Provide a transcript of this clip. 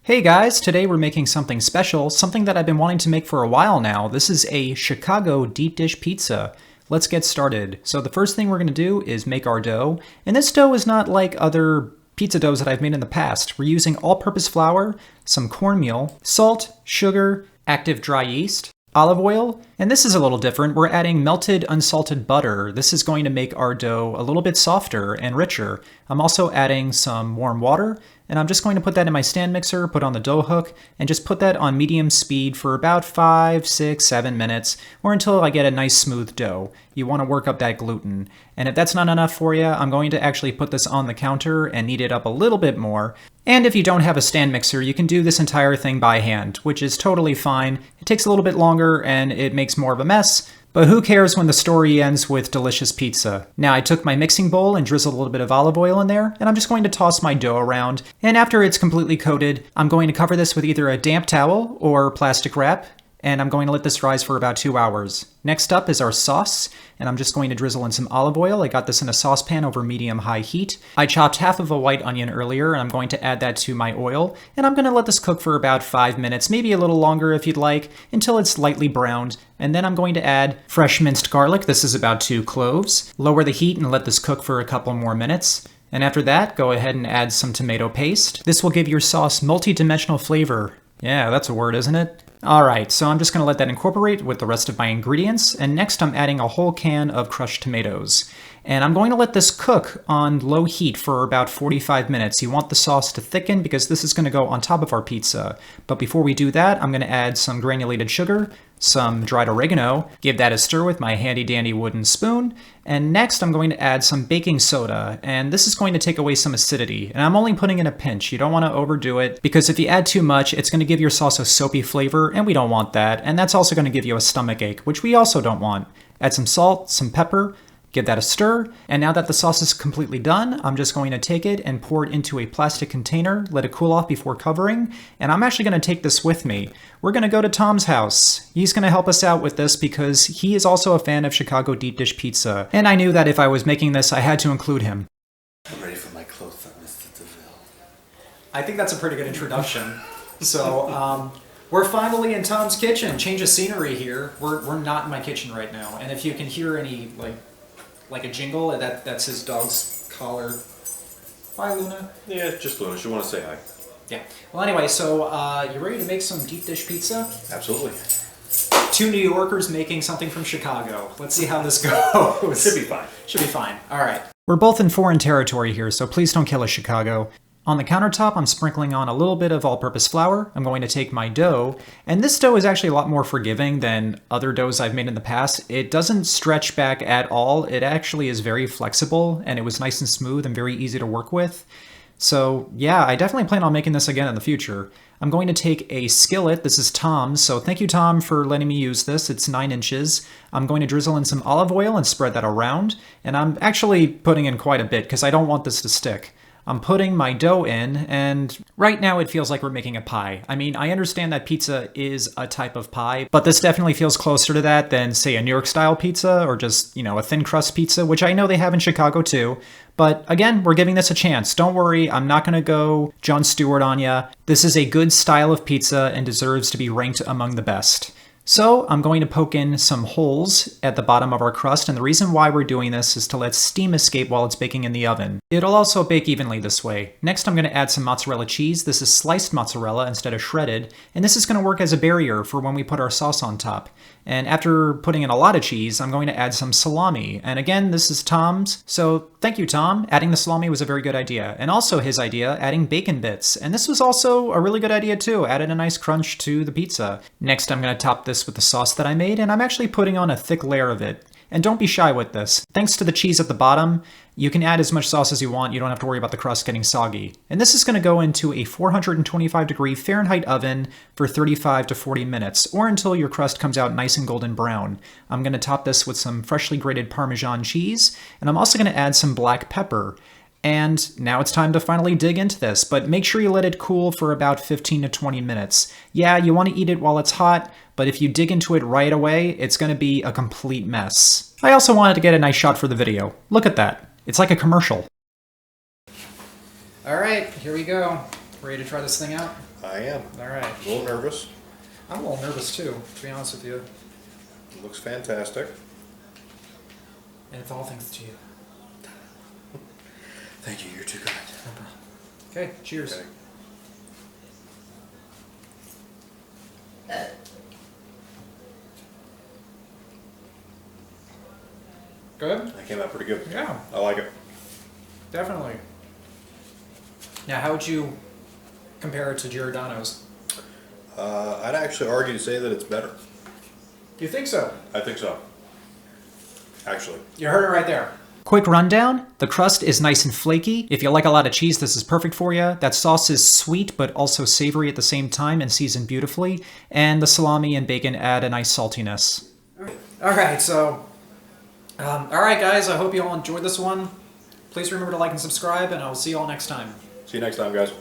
Hey guys, today we're making something special, something that I've been wanting to make for a while now. This is a Chicago deep dish pizza. Let's get started. So the first thing we're going to do is make our dough. And this dough is not like other pizza doughs that I've made in the past. We're using all-purpose flour, some cornmeal, salt, sugar, active dry yeast, olive oil, and this is a little different. We're adding melted unsalted butter. This is going to make our dough a little bit softer and richer. I'm also adding some warm water, and I'm just going to put that in my stand mixer, put on the dough hook, and just put that on medium speed for about 5, 6, 7 minutes, or until I get a nice smooth dough. You want to work up that gluten. And if that's not enough for you, I'm going to actually put this on the counter and knead it up a little bit more. And if you don't have a stand mixer, you can do this entire thing by hand, which is totally fine. It takes a little bit longer and it makes more of a mess, but who cares when the story ends with delicious pizza? Now I took my mixing bowl and drizzled a little bit of olive oil in there, and I'm just going to toss my dough around. And after it's completely coated, I'm going to cover this with either a damp towel or plastic wrap, and I'm going to let this rise for about 2 hours. Next up is our sauce, and I'm just going to drizzle in some olive oil. I got this in a saucepan over medium-high heat. I chopped half of a white onion earlier, and I'm going to add that to my oil, and I'm going to let this cook for about 5 minutes, maybe a little longer if you'd like, until it's lightly browned. And then I'm going to add fresh minced garlic. This is about 2 cloves. Lower the heat and let this cook for a couple more minutes. And after that, go ahead and add some tomato paste. This will give your sauce multi-dimensional flavor. Yeah, that's a word, isn't it? Alright, so I'm just going to let that incorporate with the rest of my ingredients, and next I'm adding a whole can of crushed tomatoes. And I'm going to let this cook on low heat for about 45 minutes. You want the sauce to thicken because this is going to go on top of our pizza. But before we do that, I'm going to add some granulated sugar, some dried oregano, give that a stir with my handy dandy wooden spoon, and next I'm going to add some baking soda, and this is going to take away some acidity, and I'm only putting in a pinch. You don't want to overdo it, because if you add too much, it's going to give your sauce a soapy flavor, and we don't want that, and that's also going to give you a stomach ache, which we also don't want. Add some salt, some pepper, give that a stir, and now that the sauce is completely done, I'm just going to take it and pour it into a plastic container, let it cool off before covering, and I'm actually going to take this with me. We're going to go to Tom's house. He's going to help us out with this because he is also a fan of Chicago deep dish pizza, and I knew that if I was making this, I had to include him. I'm ready for my clothes on Mr. DeVille. I think that's a pretty good introduction. So, we're finally in Tom's kitchen. Change of scenery here. We're not in my kitchen right now, and if you can hear any, like a jingle, that's his dog's collar. Bye, Luna. Yeah, just Luna. She want to say hi. Yeah. Well, anyway, so you ready to make some deep dish pizza? Absolutely. 2 New Yorkers making something from Chicago. Let's see how this goes. Should be fine. Should be fine. All right. We're both in foreign territory here, so please don't kill us, Chicago. On the countertop, I'm sprinkling on a little bit of all-purpose flour. I'm going to take my dough, and this dough is actually a lot more forgiving than other doughs I've made in the past. It doesn't stretch back at all. It actually is very flexible, and it was nice and smooth and very easy to work with. So yeah, I definitely plan on making this again in the future. I'm going to take a skillet. This is Tom's, so thank you, Tom, for letting me use this. It's 9 inches. I'm going to drizzle in some olive oil and spread that around, and I'm actually putting in quite a bit because I don't want this to stick. I'm putting my dough in, and right now it feels like we're making a pie. I mean, I understand that pizza is a type of pie, but this definitely feels closer to that than, say, a New York-style pizza or just, a thin crust pizza, which I know they have in Chicago too. But again, we're giving this a chance. Don't worry, I'm not going to go Jon Stewart on ya. This is a good style of pizza and deserves to be ranked among the best. So I'm going to poke in some holes at the bottom of our crust, and the reason why we're doing this is to let steam escape while it's baking in the oven. It'll also bake evenly this way. Next I'm going to add some mozzarella cheese. This is sliced mozzarella instead of shredded, and this is going to work as a barrier for when we put our sauce on top. And after putting in a lot of cheese, I'm going to add some salami. And again, this is Tom's, so thank you, Tom. Adding the salami was a very good idea. And also his idea, adding bacon bits. And this was also a really good idea too. Added a nice crunch to the pizza. Next, I'm going to top this with the sauce that I made, and I'm actually putting on a thick layer of it. And don't be shy with this. Thanks to the cheese at the bottom, you can add as much sauce as you want. You don't have to worry about the crust getting soggy. And this is going to go into a 425-degree Fahrenheit oven for 35 to 40 minutes, or until your crust comes out nice and golden brown. I'm going to top this with some freshly grated Parmesan cheese, and I'm also going to add some black pepper. And now it's time to finally dig into this, but make sure you let it cool for about 15 to 20 minutes. Yeah, you want to eat it while it's hot, but if you dig into it right away, it's going to be a complete mess. I also wanted to get a nice shot for the video. Look at that. It's like a commercial. All right, here we go. Ready to try this thing out? I am. All right. A little nervous. I'm a little nervous too, to be honest with you. It looks fantastic. And it's all thanks to you. Thank you, you're too kind. Okay, cheers. Okay. Good? That came out pretty good. Yeah, I like it. definitely. Now, how would you compare it to Giordano's? I'd actually argue to say that it's better. Do you think so? I think so. Actually. You heard it right there. Quick rundown. The crust is nice and flaky. If you like a lot of cheese, this is perfect for you. That sauce is sweet but also savory at the same time and seasoned beautifully. And the salami and bacon add a nice saltiness. Alright, so... alright guys, I hope you all enjoyed this one. Please remember to like and subscribe, and I'll see you all next time. See you next time, guys.